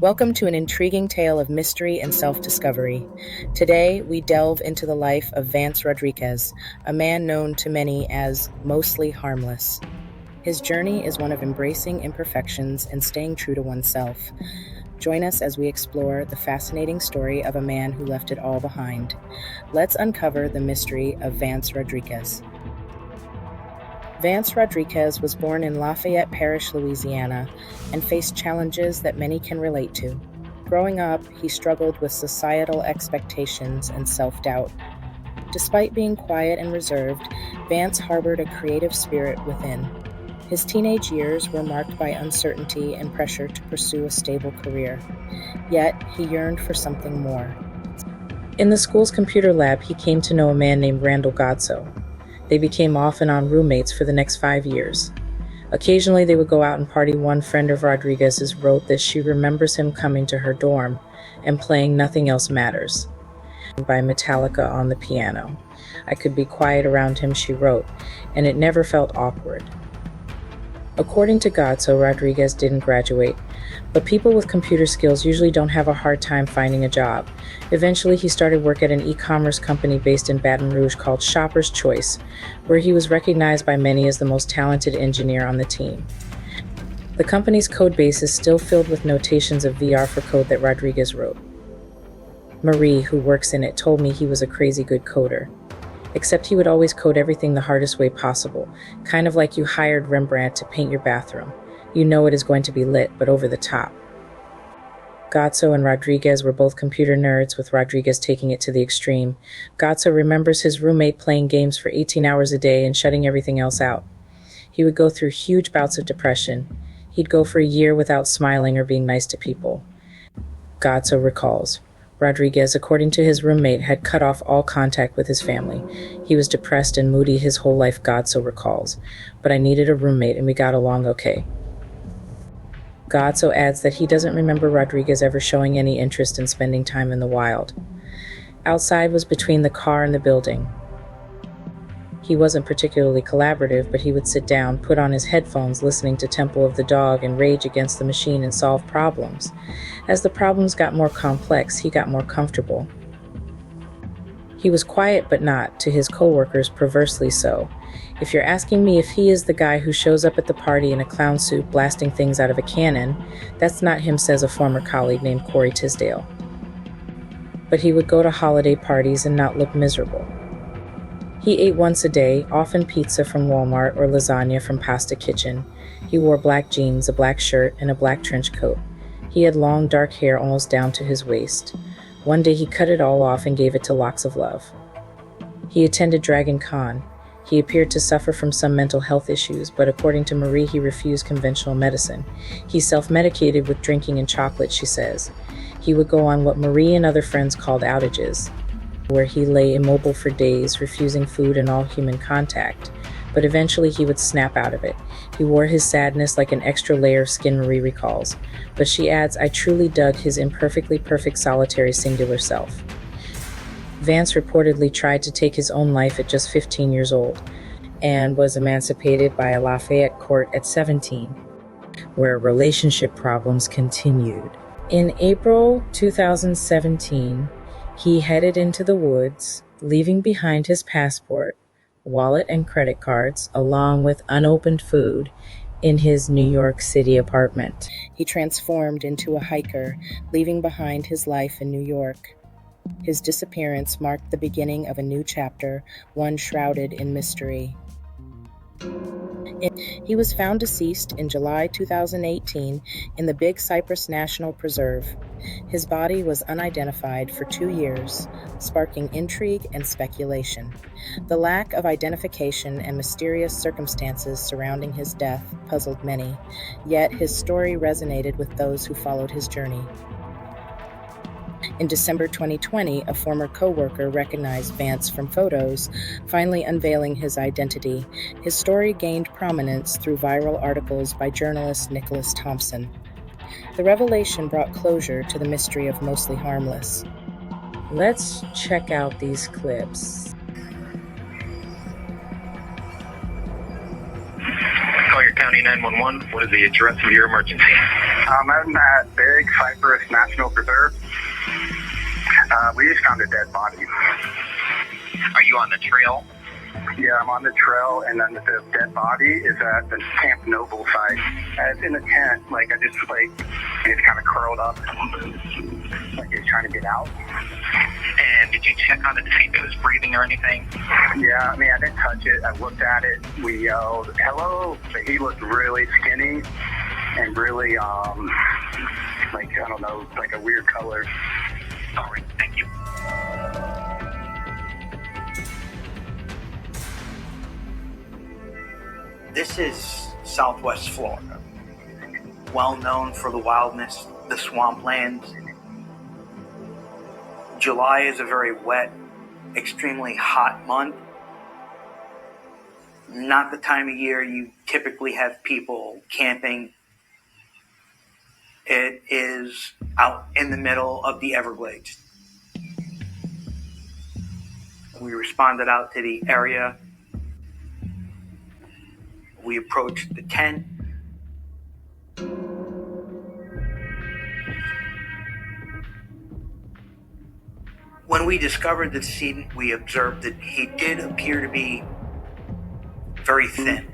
Welcome to an intriguing tale of mystery and self-discovery. Today, we delve into the life of Vance Rodriguez, a man known to many as mostly harmless. His journey is one of embracing imperfections and staying true to oneself. Join us as we explore the fascinating story of a man who left it all behind. Let's uncover the mystery of Vance Rodriguez. Vance Rodriguez was born in Lafayette Parish, Louisiana, and faced challenges that many can relate to. Growing up, he struggled with societal expectations and self-doubt. Despite being quiet and reserved, Vance harbored a creative spirit within. His teenage years were marked by uncertainty and pressure to pursue a stable career. Yet, he yearned for something more. In the school's computer lab, he came to know a man named Randall Godso. They became off and on roommates for the next 5 years. Occasionally they would go out and party. One friend of Rodriguez's wrote that she remembers him coming to her dorm and playing Nothing Else Matters by Metallica on the piano. I could be quiet around him, she wrote, and it never felt awkward. According to Godso, Rodriguez didn't graduate, but people with computer skills usually don't have a hard time finding a job. Eventually, he started work at an e-commerce company based in Baton Rouge called Shopper's Choice, where he was recognized by many as the most talented engineer on the team. The company's code base is still filled with notations of VR for code that Rodriguez wrote. Marie, who works in it, told me he was a crazy good coder. Except he would always code everything the hardest way possible, kind of like you hired Rembrandt to paint your bathroom. You know it is going to be lit, but over the top. Godso and Rodriguez were both computer nerds, with Rodriguez taking it to the extreme. Godso remembers his roommate playing games for 18 hours a day and shutting everything else out. He would go through huge bouts of depression. He'd go for a year without smiling or being nice to people. Godso recalls, Rodriguez, according to his roommate, had cut off all contact with his family. He was depressed and moody his whole life, Godso recalls. But I needed a roommate and we got along okay. Godso adds that he doesn't remember Rodriguez ever showing any interest in spending time in the wild. Outside was between the car and the building. He wasn't particularly collaborative, but he would sit down, put on his headphones, listening to Temple of the Dog, and rage against the machine and solve problems. As the problems got more complex, he got more comfortable. He was quiet, but not, to his coworkers, perversely so. If you're asking me if he is the guy who shows up at the party in a clown suit blasting things out of a cannon, that's not him, says a former colleague named Corey Tisdale. But he would go to holiday parties and not look miserable. He ate once a day, often pizza from Walmart or lasagna from Pasta Kitchen. He wore black jeans, a black shirt, and a black trench coat. He had long, dark hair almost down to his waist. One day he cut it all off and gave it to Locks of Love. He attended Dragon Con. He appeared to suffer from some mental health issues, but according to Marie, he refused conventional medicine. He self-medicated with drinking and chocolate, she says. He would go on what Marie and other friends called outages, where he lay immobile for days, refusing food and all human contact. But eventually he would snap out of it. He wore his sadness like an extra layer of skin, Marie recalls. But she adds, I truly dug his imperfectly perfect solitary singular self. Vance reportedly tried to take his own life at just 15 years old and was emancipated by a Lafayette court at 17, where relationship problems continued. In April 2017, he headed into the woods, leaving behind his passport, wallet, and credit cards, along with unopened food, in his New York City apartment. He transformed into a hiker, leaving behind his life in New York. His disappearance marked the beginning of a new chapter, one shrouded in mystery. He was found deceased in July 2018 in the Big Cypress National Preserve. His body was unidentified for 2 years, sparking intrigue and speculation. The lack of identification and mysterious circumstances surrounding his death puzzled many, yet his story resonated with those who followed his journey. In December 2020, a former co-worker recognized Vance from photos, finally unveiling his identity. His story gained prominence through viral articles by journalist Nicholas Thompson. The revelation brought closure to the mystery of Mostly Harmless. Let's check out these clips. Call your county 911. What is the address of your emergency? I'm at Big Cypress National Preserve. We just found a dead body. Are you on the trail? Yeah, I'm on the trail, and then the dead body is at the Camp Noble site. It's in a tent, it's kind of curled up, like it's trying to get out. And did you check on it to see if it was breathing or anything? Yeah, I didn't touch it. I looked at it. We yelled, hello, but he looked really skinny and really, like a weird color. All right, thank you. This is Southwest Florida, well known for the wildness, the swamplands. July is a very wet, extremely hot month. Not the time of year you typically have people camping. It is out in the middle of the Everglades. We responded out to the area. We approached the tent. When we discovered the decedent, we observed that he did appear to be very thin.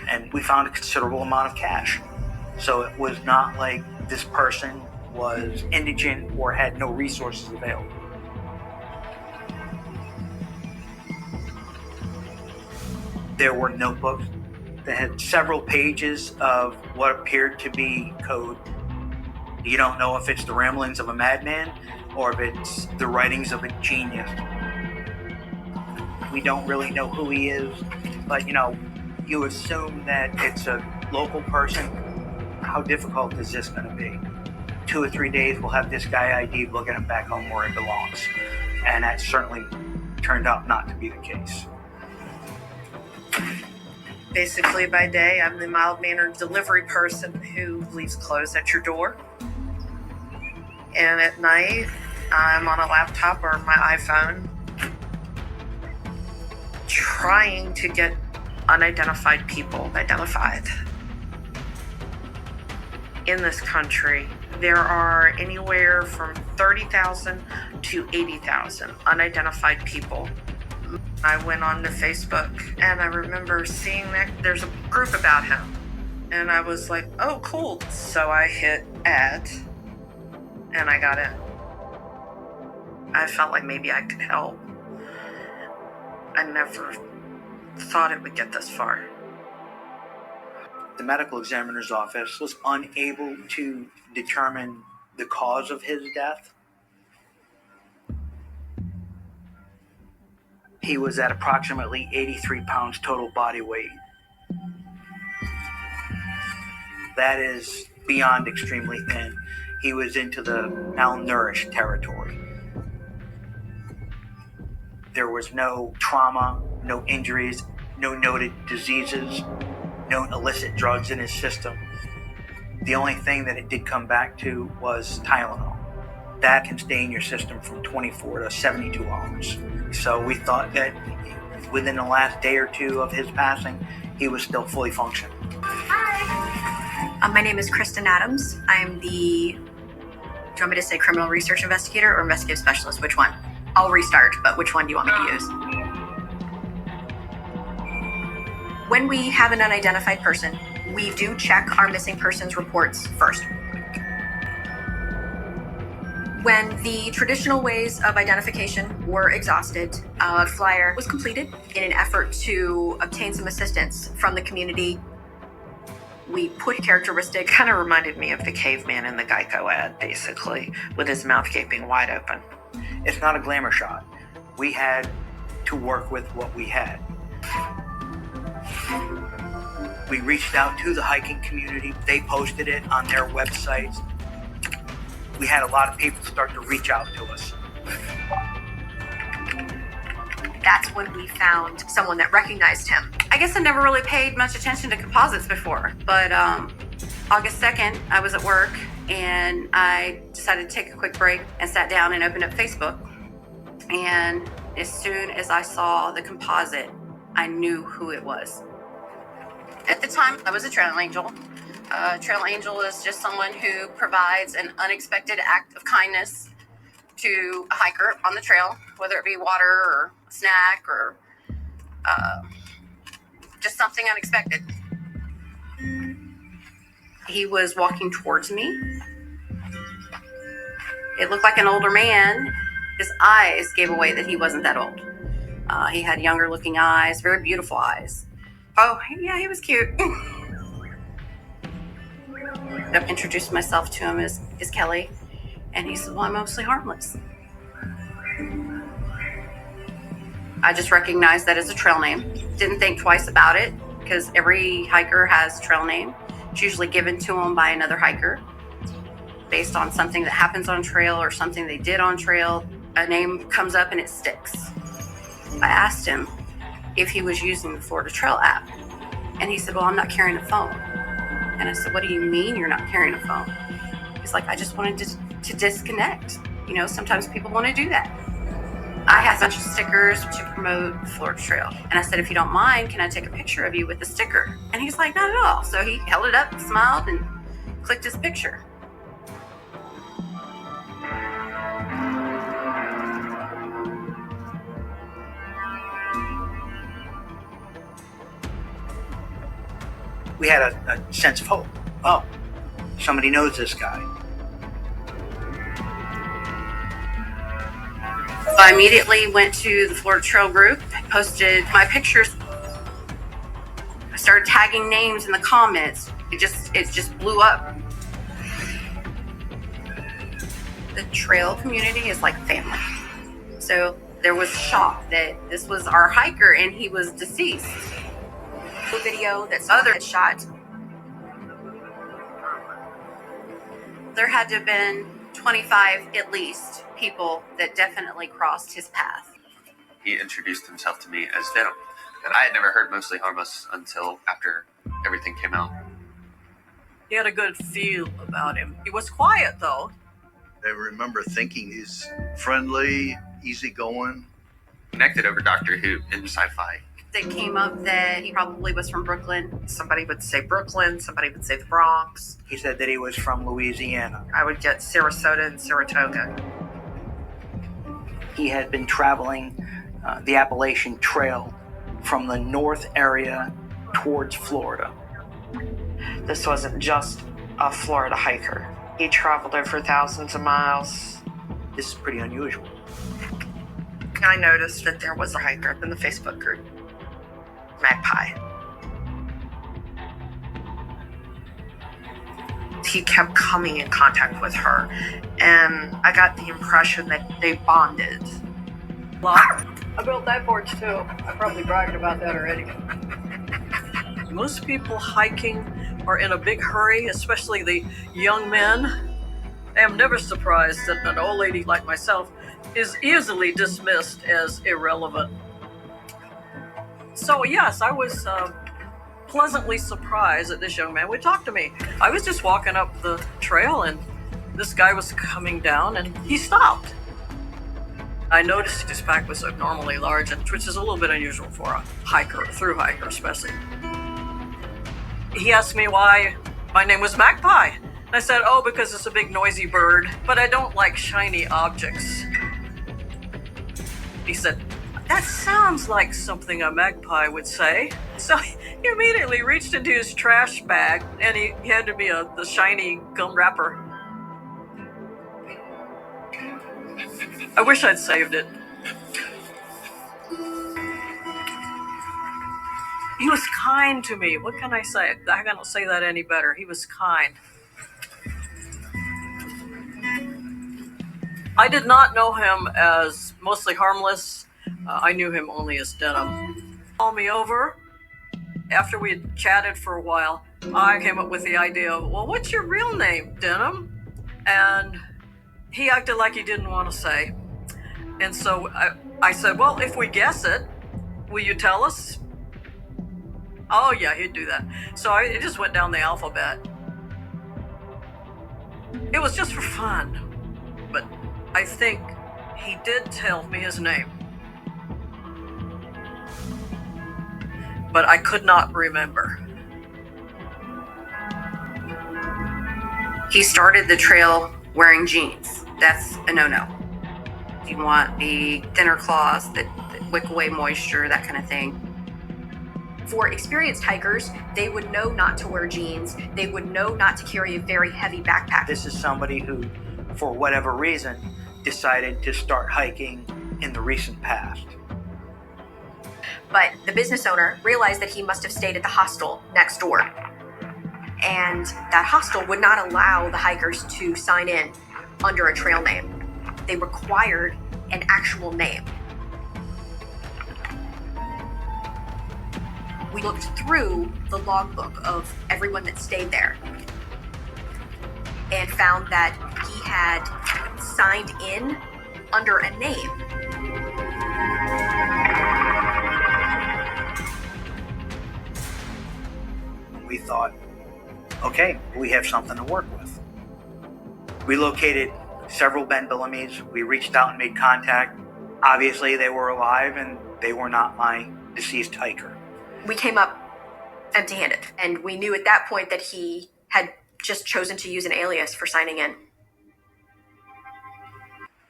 And we found a considerable amount of cash. So it was not like this person was indigent or had no resources available. There were notebooks that had several pages of what appeared to be code. You don't know if it's the ramblings of a madman or if it's the writings of a genius. We don't really know who he is, but you assume that it's a local person. How difficult is this going to be? 2 or 3 days, we'll have this guy ID'd, we'll get him back home where he belongs. And that certainly turned out not to be the case. Basically, by day, I'm the mild-mannered delivery person who leaves clothes at your door. And at night, I'm on a laptop or my iPhone trying to get unidentified people identified. In this country, there are anywhere from 30,000 to 80,000 unidentified people. I went on to Facebook and I remember seeing that there's a group about him. And I was like, oh, cool. So I hit add and I got in. I felt like maybe I could help. I never thought it would get this far. The medical examiner's office was unable to determine the cause of his death. He was at approximately 83 pounds total body weight. That is beyond extremely thin. He was into the malnourished territory. There was no trauma, no injuries, no noted diseases, no illicit drugs in his system. The only thing that it did come back to was Tylenol. That can stay in your system from 24 to 72 hours. So we thought that within the last day or two of his passing, he was still fully functioning. Hi. My name is Kristen Adams. I'm the, do you want me to say criminal research investigator or investigative specialist? Which one? I'll restart, but which one do you want me to use? When we have an unidentified person, we do check our missing persons reports first. When the traditional ways of identification were exhausted, a flyer was completed in an effort to obtain some assistance from the community. We put characteristic. Kind of reminded me of the caveman in the Geico ad, basically, with his mouth gaping wide open. It's not a glamour shot. We had to work with what we had. We reached out to the hiking community. They posted it on their websites. We had a lot of people start to reach out to us. That's when we found someone that recognized him. I guess I never really paid much attention to composites before, but August 2nd, I was at work and I decided to take a quick break and sat down and opened up Facebook. And as soon as I saw the composite, I knew who it was. At the time, I was a trail angel. A trail angel is just someone who provides an unexpected act of kindness to a hiker on the trail, whether it be water or a snack or just something unexpected. He was walking towards me. It looked like an older man. His eyes gave away that he wasn't that old. He had younger looking eyes, very beautiful eyes. Oh, yeah, he was cute. I introduced myself to him as Kelly, and he said, well, I'm mostly harmless. I just recognized that as a trail name. Didn't think twice about it, because every hiker has a trail name. It's usually given to them by another hiker based on something that happens on trail or something they did on trail. A name comes up and it sticks. I asked him if he was using the Florida Trail app, and he said, well, I'm not carrying a phone. And I said, what do you mean you're not carrying a phone? He's like, I just wanted to disconnect. You know, sometimes people want to do that. I had a bunch of stickers to promote the Florida Trail. And I said, if you don't mind, can I take a picture of you with the sticker? And he's like, not at all. So he held it up, smiled, and clicked his picture. We had a sense of hope. Oh, somebody knows this guy. So I immediately went to the Florida Trail group, posted my pictures. I started tagging names in the comments. It just blew up. The trail community is like family. So there was shock that this was our hiker and he was deceased. The video that someone had shot. There had to have been 25 at least people that definitely crossed his path. He introduced himself to me as Venom, and I had never heard Mostly Harmless until after everything came out. He had a good feel about him. He was quiet though. I remember thinking he's friendly, easygoing. Connected over Doctor Who in sci-fi. That came up that he probably was from Brooklyn. Somebody would say Brooklyn, somebody would say the Bronx. He said that he was from Louisiana. I would get Sarasota and Saratoga. He had been traveling the Appalachian Trail from the north area towards Florida. This wasn't just a Florida hiker. He traveled over thousands of miles. This is pretty unusual. I noticed that there was a hiker up in the Facebook group, Magpie. He kept coming in contact with her, and I got the impression that they bonded. Well, I built that porch too. I probably bragged about that already. Most people hiking are in a big hurry, especially the young men. I am never surprised that an old lady like myself is easily dismissed as irrelevant. So yes, I was pleasantly surprised that this young man would talk to me. I was just walking up the trail and this guy was coming down and he stopped. I noticed his pack was abnormally large, which is a little bit unusual for a hiker, a thru hiker especially. He asked me why my name was Magpie. And I said, oh, because it's a big noisy bird, but I don't like shiny objects. He said, that sounds like something a magpie would say. So he immediately reached into his trash bag and he had to be the shiny gum wrapper. I wish I'd saved it. He was kind to me. What can I say? I can't say that any better. He was kind. I did not know him as Mostly Harmless. I knew him only as Denim. He called me over. After we had chatted for a while, I came up with the idea of, well, what's your real name, Denim? And he acted like he didn't want to say. And so I said, well, if we guess it, will you tell us? Oh, yeah, he'd do that. So it just went down the alphabet. It was just for fun. But I think he did tell me his name. But I could not remember. He started the trail wearing jeans. That's a no-no. You want the thinner cloths that wick away moisture, that kind of thing. For experienced hikers, they would know not to wear jeans. They would know not to carry a very heavy backpack. This is somebody who, for whatever reason, decided to start hiking in the recent past. But the business owner realized that he must have stayed at the hostel next door. And that hostel would not allow the hikers to sign in under a trail name. They required an actual name. We looked through the logbook of everyone that stayed there and found that he had signed in under a name. We thought, okay, we have something to work with. We located several Ben Bellamy's. We reached out and made contact. Obviously, they were alive and they were not my deceased hiker. We came up empty-handed, and we knew at that point that he had just chosen to use an alias for signing in.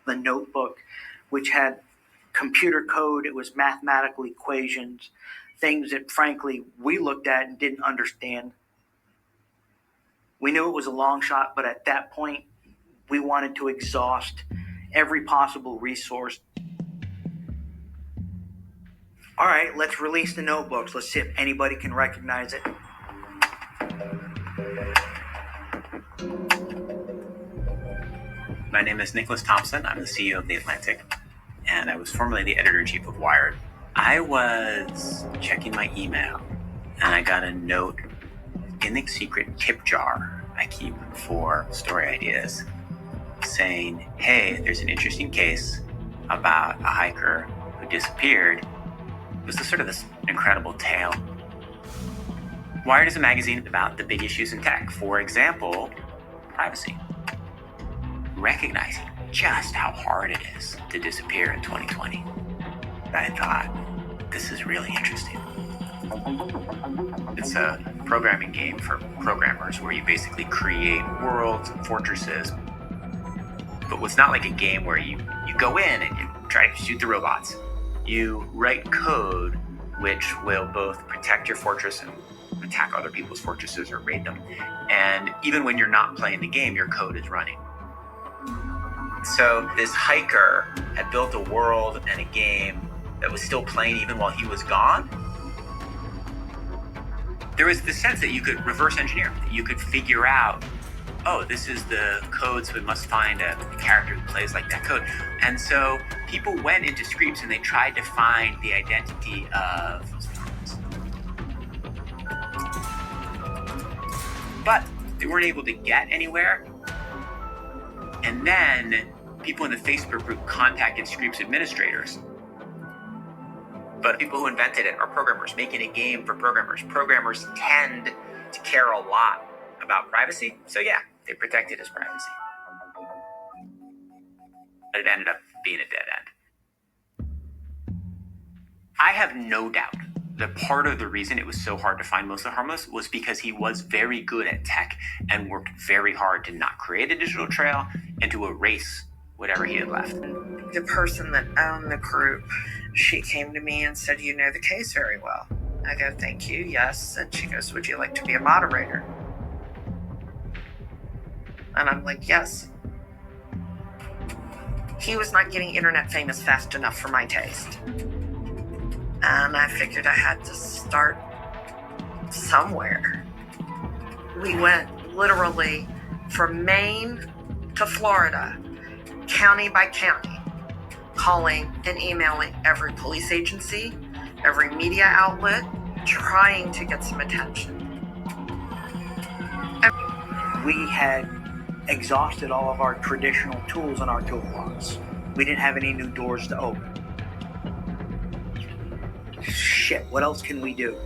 The notebook, which had computer code, it was mathematical equations, things that frankly we looked at and didn't understand. We knew it was a long shot, but at that point, we wanted to exhaust every possible resource. All right, let's release the notebooks. Let's see if anybody can recognize it. My name is Nicholas Thompson. I'm the CEO of The Atlantic, and I was formerly the editor-in-chief of Wired. I was checking my email, and I got a note in the secret tip jar I keep for story ideas saying, hey, there's an interesting case about a hiker who disappeared. It was this incredible tale. Wired is a magazine about the big issues in tech. For example, privacy. Recognizing just how hard it is to disappear in 2020. I thought, this is really interesting. It's a programming game for programmers where you basically create worlds and fortresses. But it's not like a game where you go in and you try to shoot the robots. You write code which will both protect your fortress and attack other people's fortresses or raid them. And even when you're not playing the game, your code is running. So this hiker had built a world and a game that was still playing even while he was gone. There was the sense that you could reverse engineer, that you could figure out, oh, this is the code, so we must find a character who plays like that code. And so people went into Screeps and they tried to find the identity of those victims. But they weren't able to get anywhere. And then people in the Facebook group contacted Screeps administrators. But people who invented it are programmers, making a game for programmers. Programmers tend to care a lot about privacy. So yeah, they protected his privacy. But it ended up being a dead end. I have no doubt that part of the reason it was so hard to find Mostly Harmless was because he was very good at tech and worked very hard to not create a digital trail and to erase whatever he had left. The person that owned the group, she came to me and said, you know the case very well. I go, thank you, yes. And she goes, would you like to be a moderator? And I'm like, yes. He was not getting internet famous fast enough for my taste. And I figured I had to start somewhere. We went literally from Maine to Florida, county by county, calling and emailing every police agency, every media outlet, trying to get some attention. We had exhausted all of our traditional tools in our toolbox. We didn't have any new doors to open. Shit, what else can we do?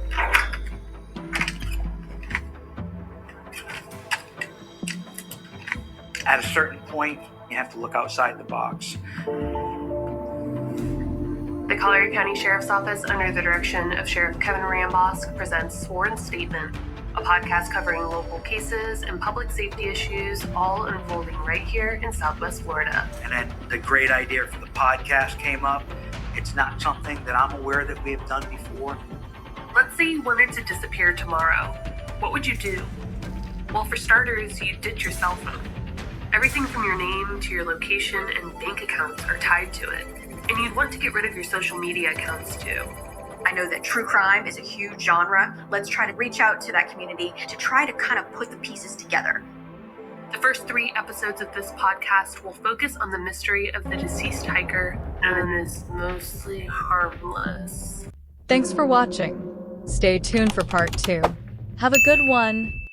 At a certain point, you have to look outside the box. The Collier County Sheriff's Office, under the direction of Sheriff Kevin Rambosk, presents sworn statement a podcast covering local cases and public safety issues, all unfolding right here in Southwest Florida. And then the great idea for the podcast came up. It's not something that I'm aware that we have done before. Let's say you wanted to disappear tomorrow. What would you do? Well, for starters, you'd ditch your cell phone. Everything from your name to your location and bank accounts are tied to it. And you'd want to get rid of your social media accounts too. I know that true crime is a huge genre. Let's try to reach out to that community to try to kind of put the pieces together. The first 3 episodes of this podcast will focus on the mystery of the deceased hiker known as Mostly Harmless. Thanks for watching. Stay tuned for part 2. Have a good one.